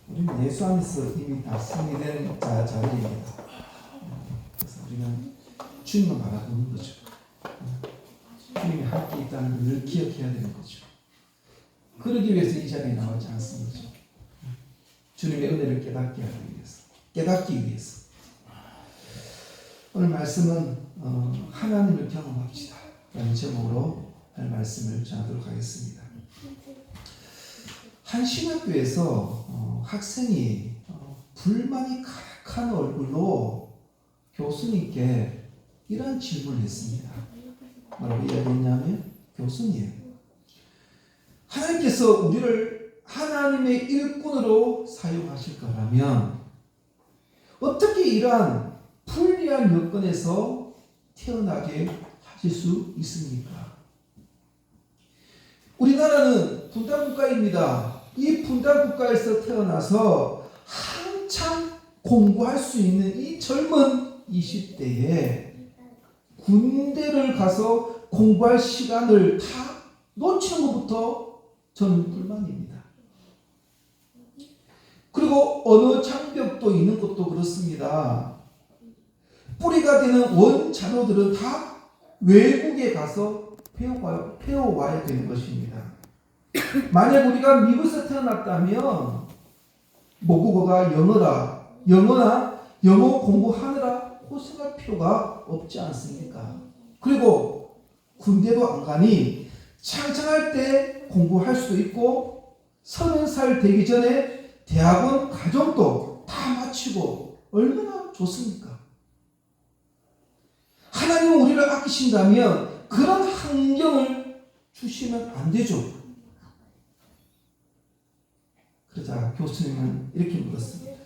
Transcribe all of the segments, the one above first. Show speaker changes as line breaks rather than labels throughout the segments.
우리는 예수 안에서 이미 다 승리된 자들입니다. 그래서 우리는 주님만 바라보는 거죠. 주님이 할 게 있다는 걸 늘 기억해야 되는 거죠. 그러기 위해서 이 자리에 나오지 않습니다. 주님의 은혜를 깨닫게 하기 위해서, 깨닫기 위해서. 오늘 말씀은 하나님을 경험합시다 라는 제목으로 말씀을 전하도록 하겠습니다. 한 신학교에서 학생이 불만이 가득한 얼굴로 교수님께 이런 질문을 했습니다. 뭐라고 이야기했냐면, 교수님, 하나님께서 우리를 하나님의 일꾼으로 사용하실 거라면 어떻게 이러한 불리한 여건에서 태어나게 하실 수 있습니까? 우리나라는 분단국가입니다. 이 분단국가에서 태어나서 한참 공부할 수 있는 이 젊은 20대에 군대를 가서 공부할 시간을 다 놓치는 것부터 저는 불만입니다. 그리고 어느 장벽도 있는 것도 그렇습니다. 뿌리가 되는 원자료들은 다 외국에 가서 배워와야 되는 것입니다. 만약 우리가 미국에서 태어났다면 모국어가 영어나 영어 공부하느라 고생할 필요가 없지 않습니까? 그리고 군대도 안 가니 창창할 때 공부할 수도 있고 30살 되기 전에 대학원 과정도 다 마치고 얼마나 좋습니까? 하나님은 우리를 아끼신다면 그런 환경을 주시면 안 되죠. 그러자 교수님은 이렇게 물었습니다.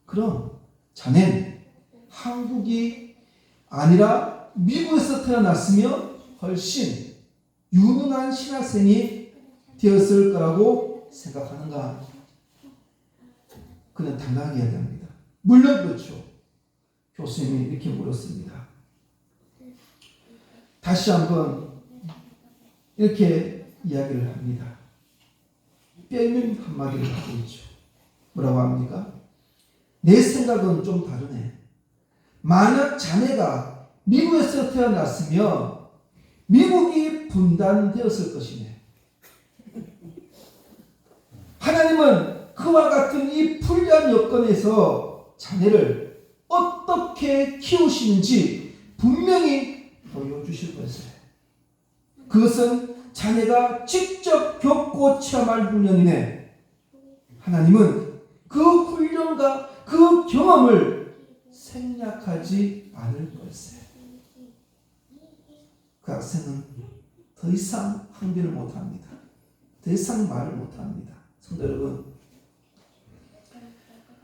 그럼 자네는 한국이 아니라 미국에서 태어났으면 훨씬 유능한 신학생이 되었을 거라고 생각하는가? 그는 당당하게 이야기합니다. 물론 그렇죠. 교수님이 이렇게 물었습니다. 다시 한번 이렇게 이야기를 합니다. 뼈있는 한마디를 하고 있죠. 뭐라고 합니까? 내 생각은 좀 다르네. 만약 자네가 미국에서 태어났으면 미국이 분단되었을 것이네. 하나님은 그와 같은 이 불리한 여건에서 자네를 어떻게 키우시는지 분명히 보여주실 것이에요. 그것은 자네가 직접 겪고 체험할 훈련이네. 하나님은 그 훈련과 그 경험을 생략하지 않을 것이에요. 그 학생은 더 이상 항변을 못합니다. 더 이상 말을 못합니다. 성도 여러분,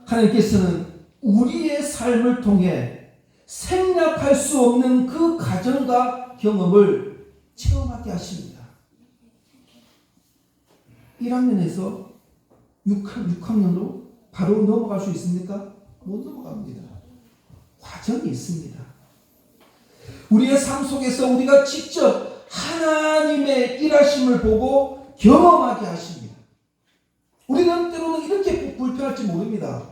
하나님께서는 우리의 삶을 통해 생략할 수 없는 그 과정과 경험을 체험하게 하십니다. 1학년에서 6학년으로 바로 넘어갈 수 있습니까? 못 넘어갑니다. 과정이 있습니다. 우리의 삶 속에서 우리가 직접 하나님의 일하심을 보고 경험하게 하십니다. 우리는 때로는 이렇게 불편할지 모릅니다.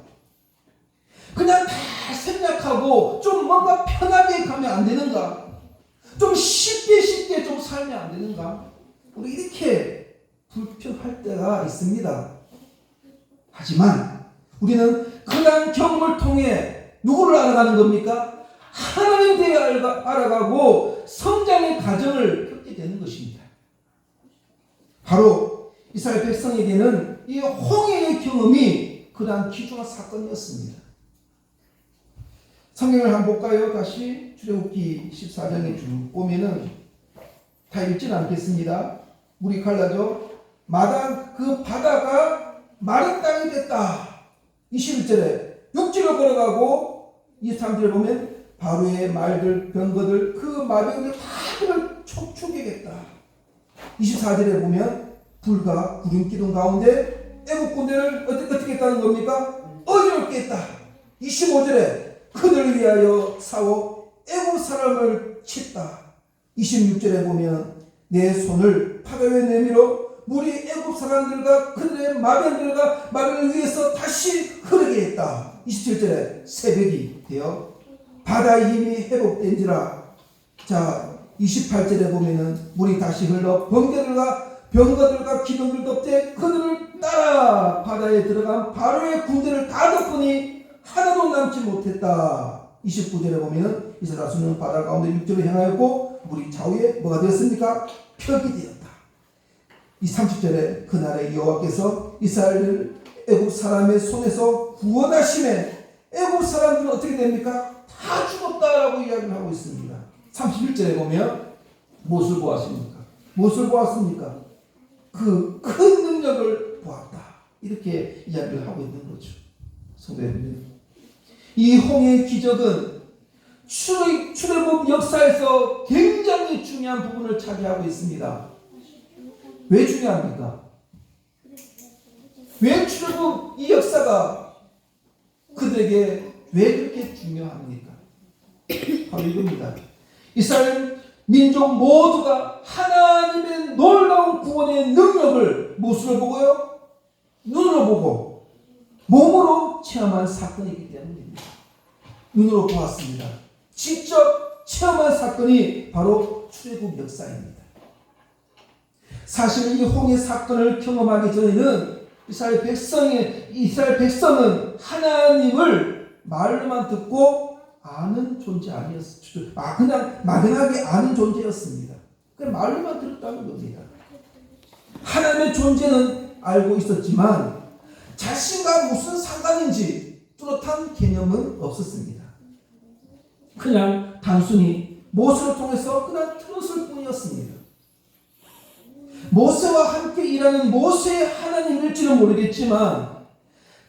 그냥 다 생략하고 좀 뭔가 편하게 가면 안 되는가? 좀 쉽게 좀 살면 안 되는가? 우리 이렇게 불편할 때가 있습니다. 하지만 우리는 그러한 경험을 통해 누구를 알아가는 겁니까? 하나님 대해 알아가고 성장의 과정을 겪게 되는 것입니다. 바로 이스라엘 백성에게는 이 홍해의 경험이 그러한 귀중한 사건이었습니다. 성경을 한번 볼까요? 다시 출애굽기 14장에 쭉 보면은 다 읽지는 않겠습니다. 물이 갈라져 그 바다가 마른 땅이 됐다. 21절에 육지로 걸어가고 23절에 보면 바로의 말들, 병거들, 그 마병들 다 그를 촉촉해겠다. 24절에 보면 불과 구름 기둥 가운데 애국 군대를 어떻게 했다는 겁니까? 어지럽게 했다. 25절에 그들을 위하여 싸워 애국 사람을 쳤다. 26절에 보면 내 손을 바다에 내밀어 물이 애굽 사람들과 그들의 마변들과 마변을 위해서 다시 흐르게 했다. 27절에 새벽이 되어 바다의 힘이 회복된지라. 자, 28절에 보면은 물이 다시 흘러 병거들과 기병들도 없대 그들을 따라 바다에 들어간 바로의 군대를 다 덮으니 하나도 남지 못했다. 29절에 보면 이스라엘 수는 바다 가운데 육지로 향하였고 물이 좌우에 뭐가 되었습니까? 벽이 되었다. 이 30절에 그날에 여호와께서 이스라엘을 애굽 사람의 손에서 구원하심에 애굽 사람들은 어떻게 됩니까? 다 죽었다라고 이야기를 하고 있습니다. 31절에 보면 무엇을 보았습니까? 무엇을 보았습니까? 그 큰 능력을 보았다. 이렇게 이야기를 하고 있는 거죠. 성도 여러분, 이 홍해의 기적은 출애굽 역사에서 굉장히 중요한 부분을 차지하고 있습니다. 왜 중요합니까? 왜 출애굽 이 역사가 그들에게 왜 그렇게 중요합니까? 바로 이겁니다. 이스라엘 민족 모두가 하나님의 놀라운 구원의 능력을 무엇으로 보고요? 눈으로 보고 몸으로 체험한 사건이기 때문입니다. 눈으로 보았습니다. 직접 체험한 사건이 바로 출애굽 역사입니다. 사실 이 홍해 사건을 경험하기 전에는 이스라엘 백성은 하나님을 말로만 듣고 아는 존재 아니었습니다. 그냥 막연하게 아는 존재였습니다. 그냥 말로만 들었다는 겁니다. 하나님의 존재는 알고 있었지만 자신과 무슨 상관인지 뚜렷한 개념은 없었습니다. 그냥 단순히 모세를 통해서 그냥 들었을 뿐이었습니다. 모세와 함께 일하는 모세의 하나님일지는 모르겠지만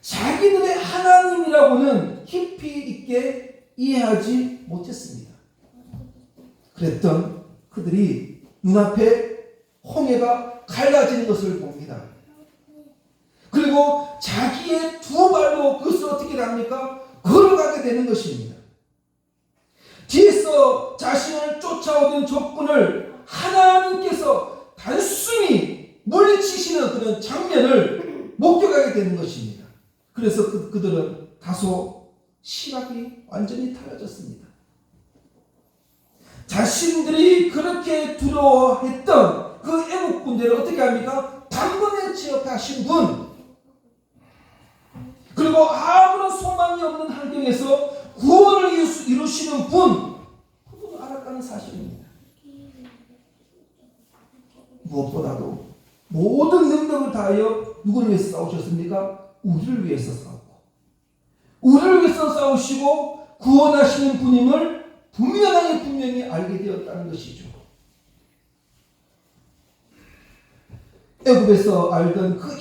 자기들의 하나님이라고는 깊이 있게 이해하지 못했습니다. 그랬던 그들이 눈앞에 홍해가 갈라지는 것을 봅니다. 그리고 자기의 두 발로 그것을 어떻게 합니까? 걸어가게 되는 것입니다. 뒤에서 자신을 쫓아오던 적군을 하나님께서 단순히 물리치시는 그런 장면을 목격하게 되는 것입니다. 그래서 그들은 다소 시각이 완전히 달라졌습니다. 자신들이 그렇게 두려워했던 그 애국 군대를 어떻게 합니까? 단번에 제압하신 분, 그리고 아무런 소망이 없는 환경에서 구원을 이루시는 분, 그분을 알았다는 사실입니다. 무엇보다도 모든 능력을 다하여 누구를 위해서 싸우셨습니까? 우리를 위해서 싸웠고 우리를 위해서 싸우시고 구원하시는 분임을 분명히 알게 되었다는 것이죠. 애굽에서 알던 그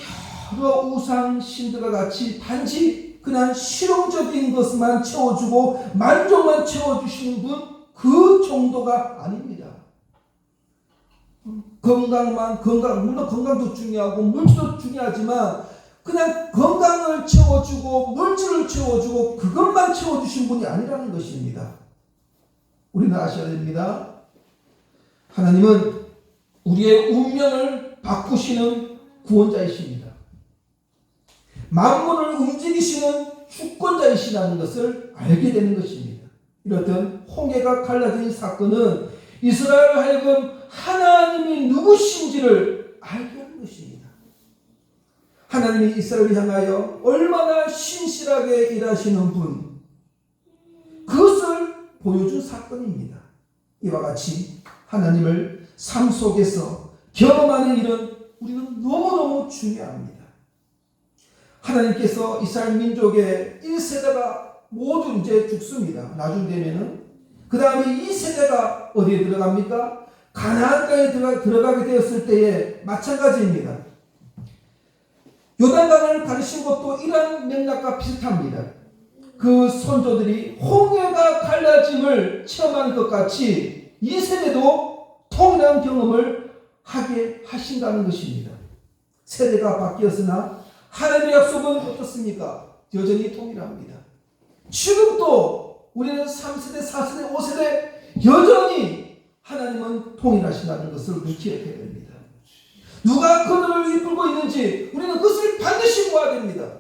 여러 우상 신들과 같이 단지 그냥 실용적인 것만 채워주고 만족만 채워주시는 분, 그 정도가 아닙니다. 물론 건강도 중요하고 물질도 중요하지만 그냥 건강을 채워주고 물질을 채워주고 그것만 채워주신 분이 아니라는 것입니다. 우리는 아셔야 됩니다. 하나님은 우리의 운명을 바꾸시는 구원자이십니다. 만물을 움직이시는 주권자이시라는 것을 알게 되는 것입니다. 이렇던 홍해가 갈라진 사건은 이스라엘 하여금 하나님이 누구신지를 알게 하는 것입니다. 하나님이 이스라엘을 향하여 얼마나 신실하게 일하시는 분, 그것을 보여준 사건입니다. 이와 같이 하나님을 삶 속에서 경험하는 일은 우리는 너무너무 중요합니다. 하나님께서 이스라엘 민족의 1세대가 모두 이제 죽습니다. 나중 되면은 그 다음에 2세대가 어디에 들어갑니까? 가나안 땅에 들어가게 되었을 때에 마찬가지입니다. 요단강을 가르친 것도 이런 맥락과 비슷합니다. 그 선조들이 홍해가 갈라짐을 체험하는 것 같이 2세대도 통일한 경험을 하게 하신다는 것입니다. 세대가 바뀌었으나 하나님의 약속은 어떻습니까? 여전히 통일합니다. 지금도 우리는 3세대, 4세대, 5세대 여전히 하나님은 통일하신다는 것을 기억해야 됩니다. 누가 그들을 이끌고 있는지 우리는 그것을 반드시 보아야 됩니다.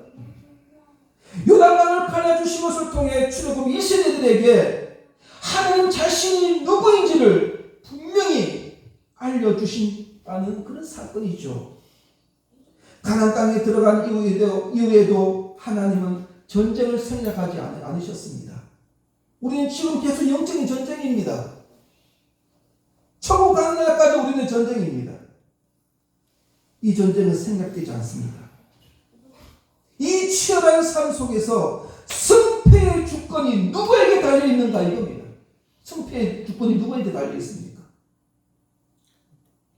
요단강을 갈라주신 것을 통해 출애굽 1세대들에게 하나님 자신이 누구인지를 분명히 알려주신다는 그런 사건이죠. 가나안 땅에 들어간 이후에도 하나님은 전쟁을 생략하지 않으셨습니다. 우리는 지금 계속 영적인 전쟁입니다. 천국 가는 날까지 우리는 전쟁입니다. 이 전쟁은 생략되지 않습니다. 이 치열한 삶 속에서 승패의 주권이 누구에게 달려있는가 이겁니다. 승패의 주권이 누구에게 달려있습니까?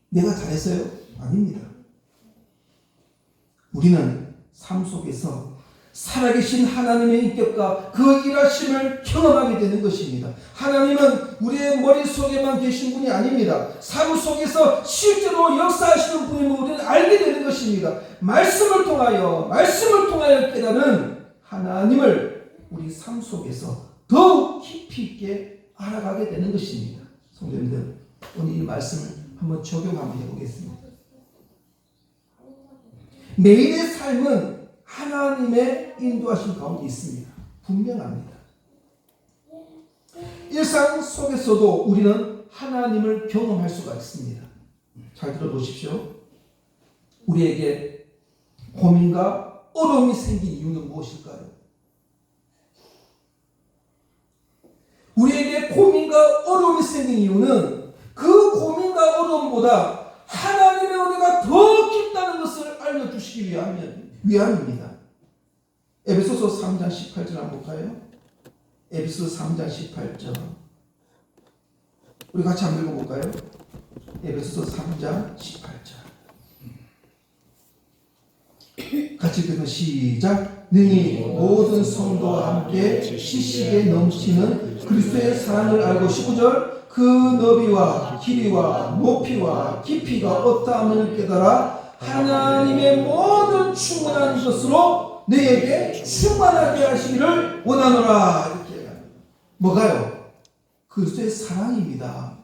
내가 잘했어요? 아닙니다. 우리는 삶 속에서 살아계신 하나님의 인격과 그 일하심을 경험하게 되는 것입니다. 하나님은 우리의 머릿속에만 계신 분이 아닙니다. 삶 속에서 실제로 역사하시는 분임을 우리는 알게 되는 것입니다. 말씀을 통하여 깨달은 하나님을 우리 삶 속에서 더욱 깊이 있게 알아가게 되는 것입니다. 성도님들, 오늘 이 말씀을 한번 적용 한번 해보겠습니다. 매일의 삶은 하나님의 인도하심 가운데 있습니다. 분명합니다. 일상 속에서도 우리는 하나님을 경험할 수가 있습니다. 잘 들어보십시오. 우리에게 고민과 어려움이 생긴 이유는 무엇일까요? 우리에게 고민과 어려움이 생긴 이유는 그 고민과 어려움보다 하나님의 은혜가 더 깊다는 것을 알려주시기 위함입니다. 에베소서 3장 18절 한번 볼까요? 에베소서 3장 18절 우리 같이 한번 읽어볼까요? 에베소서 3장 18절 같이 읽으면 시작. 능히 모든 성도와 함께 지식에 넘치는 그리스도의 사랑을 알고 19절 그 너비와 길이와 높이와 깊이가 어떠함을 깨달아 하나님의 모든 충만한 것으로 너에게 충만하게 하시기를 원하노라. 이렇게 뭐가요? 그리스도의 사랑입니다.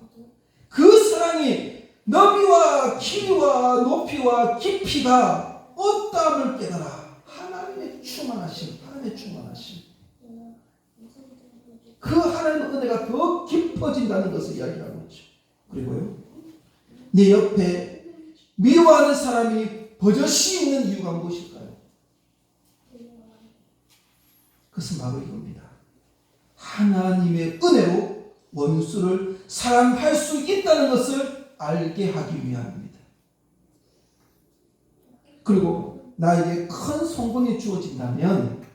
그 사랑이 너비와 길이와 높이와 깊이가 어떠함을 깨달아 하나님의 충만하심. 그 하나님의 은혜가 더 깊어진다는 것을 이야기하고 있죠. 그리고요, 내 옆에 미워하는 사람이 버젓이 있는 이유가 무엇일까요? 그것은 바로 이겁니다. 하나님의 은혜로 원수를 사랑할 수 있다는 것을 알게 하기 위함입니다. 그리고 나에게 큰 성공이 주어진다면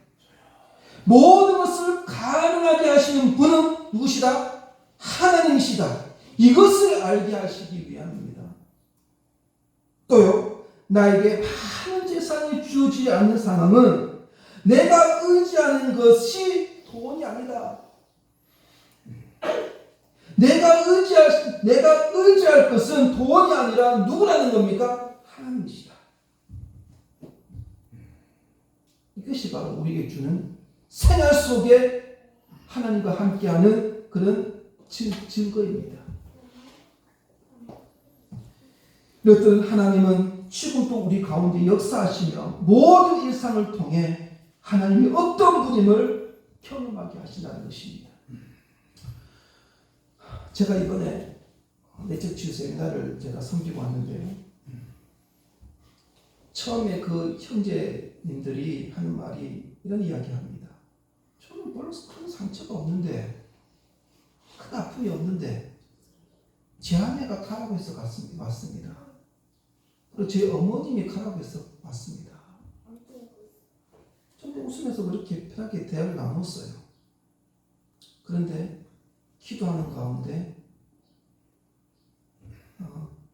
모든 것을 가능하게 하시는 분은 누구시다? 하나님이시다. 이것을 알게 하시기 위함입니다. 또요, 나에게 많은 재산이 주어지지 않는 상황은 내가 의지하는 것이 돈이 아니다. 내가 의지할 것은 돈이 아니라 누구라는 겁니까? 하나님이시다. 이것이 바로 우리에게 주는 생활 속에 하나님과 함께하는 그런 증거입니다. 이렇듯 하나님은 지금도 우리 가운데 역사하시며 모든 일상을 통해 하나님이 어떤 분임을 경험하게 하신다는 것입니다. 제가 이번에 내적 치유 세미나를 제가 섬기고 왔는데요. 처음에 그 형제님들이 하는 말이 이런 이야기합니다. 저는 별로 큰 상처가 없는데, 큰 아픔이 없는데 제 아내가 가라고 해서 왔습니다. 그리고 제 어머님이 가라고 해서 왔습니다. 저는 웃으면서 그렇게 편하게 대화를 나눴어요. 그런데 기도하는 가운데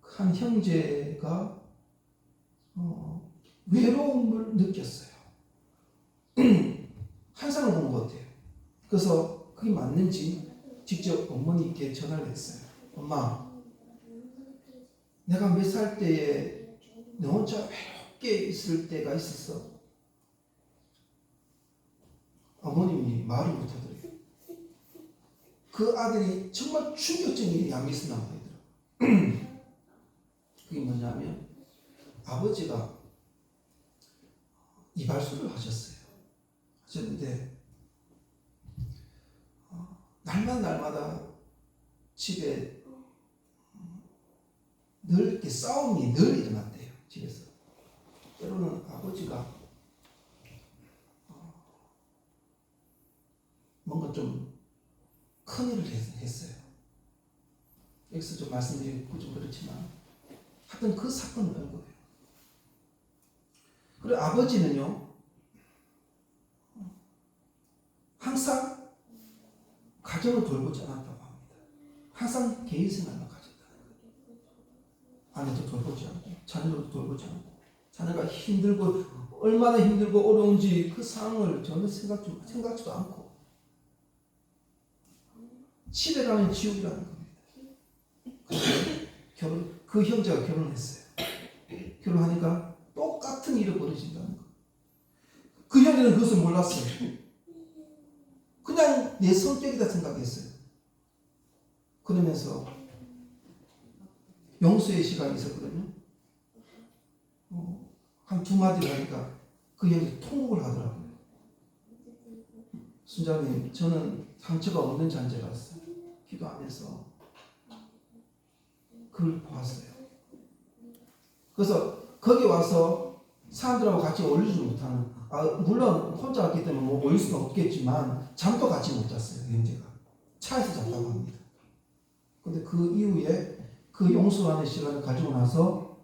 한 형제가 외로움을 느꼈어요. 환상을 본 것 같아요. 그래서 그게 맞는지 직접 어머니께 전화를 했어요. 엄마, 내가 몇 살 때에 너 혼자 외롭게 있을 때가 있었어. 어머님이 말을 못하더래요. 그 아들이 정말 충격적인 일이 안 있었나 봐요. 그게 뭐냐면 아버지가 이발소를 하셨는데 날마다 집에 늘 이렇게 싸움이 늘 일어났대요. 집에서. 때로는 아버지가 뭔가 좀 큰일을 했어요. 여기서 좀 말씀드리고 좀 그렇지만 하여튼 그 사건을 한 거예요. 그리고 아버지는요 항상 가정을 돌보지 않았다고 합니다. 항상 개인 생활만 가졌다는 거예요. 아내도 돌보지 않고 자녀도 돌보지 않고 자녀가 힘들고 얼마나 힘들고 어려운지 그 상황을 전혀 생각지도 않고 집에 가면 지옥이라는 겁니다. 그 형제가 결혼했어요. 결혼하니까 똑같은 일이 벌어진다는 거. 그 형제는 그것을 몰랐어요. 그냥 내 성격이다 생각했어요. 그러면서 용서의 시간이 있었거든요. 한 두 마디를 하니까 그 형제 통곡을 하더라고요. 순자님, 저는 상처가 없는 잔재라서 기도하면서 그걸 보았어요. 그래서 거기 와서 사람들하고 같이 어울리지 못하는, 물론 혼자 왔기 때문에 뭐 어울릴 수는 없겠지만 잠도 같이 못 잤어요. 형제가 차에서 잤다고 합니다. 근데 그 이후에 그 용서하는 시간을 가지고 나서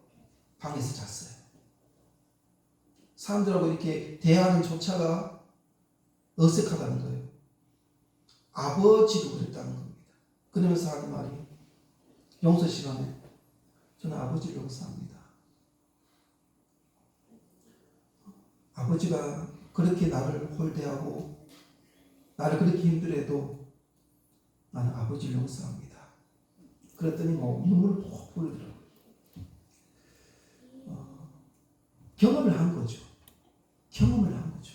방에서 잤어요. 사람들하고 이렇게 대하는 조차가 어색하다는 거예요. 아버지도 그랬다는 겁니다. 그러면서 하는 말이, 용서 시간에 저는 아버지를 용서합니다. 아버지가 그렇게 나를 홀대하고 나를 그렇게 힘들어해도 나는 아버지를 용서합니다. 그랬더니 뭐 눈물을 푹 흘리더라고요. 경험을 한 거죠. 경험을 한 거죠.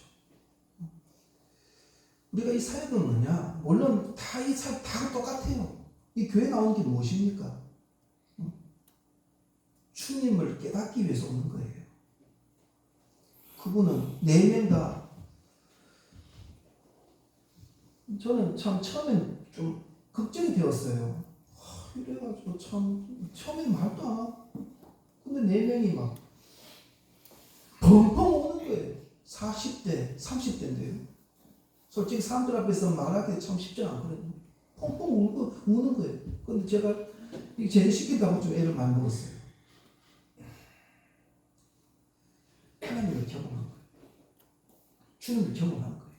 우리가 이 사역은 뭐냐? 물론 다 이 사역 다 똑같아요. 이 교회 나오는 게 무엇입니까? 주님을 깨닫기 위해서 오는 거예요. 그분은 4명 다, 저는 참 처음엔 좀 걱정이 되었어요. 이래가지고 참 처음엔 말도 안 하고, 근데 4명이 막 펑펑 오는 거예요. 40대, 30대인데요. 솔직히 사람들 앞에서 말하기 참 쉽지 않거든요. 펑펑 우는 거예요. 근데 제가 제대시킨다고 좀 애를 많이 먹었어요. 하나님을 경험한 거예요. 주님을 경험한 거예요.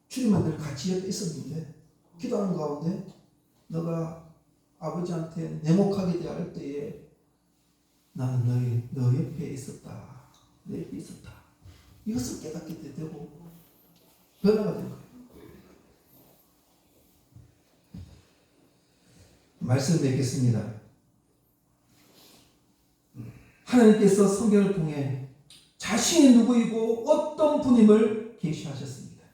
주님은 늘 같이 옆에 있었는데, 기도하는 가운데 너가 아버지한테 냉혹하게 대할 때에 나는 너 옆에 있었다. 내 옆에 있었다. 이것을 깨닫게 되고 변화가 된 거예요. 말씀 맺겠습니다. 하나님께서 성경을 통해 자신이 누구이고 어떤 분임을 계시하셨습니다.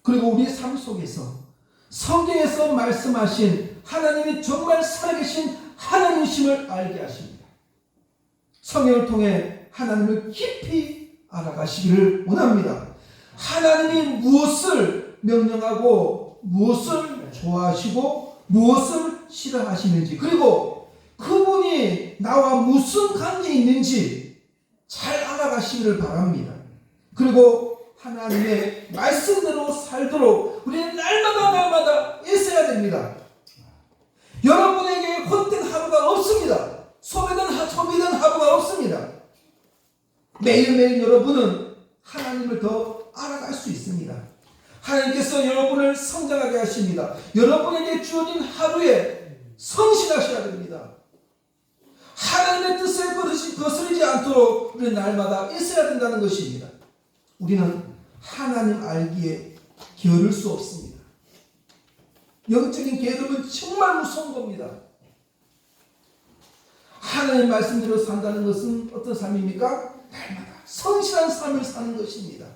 그리고 우리의 삶 속에서 성경에서 말씀하신 하나님이 정말 살아계신 하나님이심을 알게 하십니다. 성경을 통해 하나님을 깊이 알아가시기를 원합니다. 하나님이 무엇을 명령하고 무엇을 좋아하시고 무엇을 싫어하시는지, 그리고 그분이 나와 무슨 관계에 있는지 잘 알아가시기를 바랍니다. 그리고 하나님의 말씀대로 살도록 우리는 날마다 애써야 됩니다. 여러분에게 헛된 하루가 없습니다. 소비된 하루가 없습니다. 매일매일 여러분은 하나님을 더 알아갈 수 있습니다. 하나님께서 여러분을 성장하게 하십니다. 여러분에게 주어진 하루에 성실하셔야 됩니다. 하나님의 뜻에 거스르지 않도록 우리는 날마다 있어야 된다는 것입니다. 우리는 하나님 알기에 게으를 수 없습니다. 영적인 게으름은 정말 무서운 겁니다. 하나님 말씀대로 산다는 것은 어떤 삶입니까? 날마다 성실한 삶을 사는 것입니다.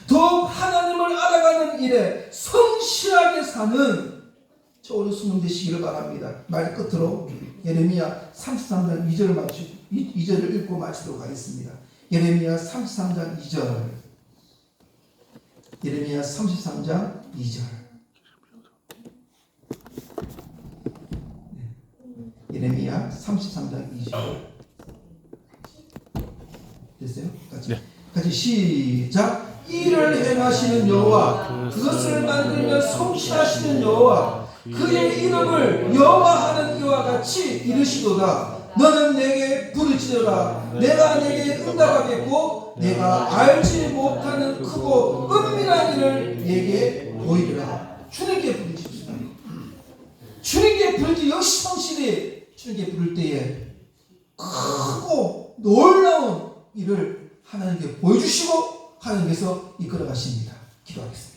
더욱 하나님을 알아가는 일에 성실하게 사는 저 오늘 숨은 되시기를 바랍니다. 말 끝으로 예레미야 33장 2절을 2절을 읽고 마치도록 하겠습니다. 예레미야 33장 2절. 예레미야 33장 2절. 예레미야 33장 2절. 됐어요? 같이.
네.
같이 시작. 이를 행하시는 여호와, 그것을 만들며 성취하시는 여호와, 그의 이름을 여호와하는 이와 같이 이르시도다. 너는 내게 부르짖어라. 내가 내게 응답하겠고 내가 알지 못하는 크고 은밀한 일을 내게 보이리라. 주님께 부르짖으라. 주님께 부르짖 역시 성실히 주님께 부를 때에 크고 놀라운 일을 하나님께 보여주시고 하나님께서 이끌어 가십니다. 기도하겠습니다.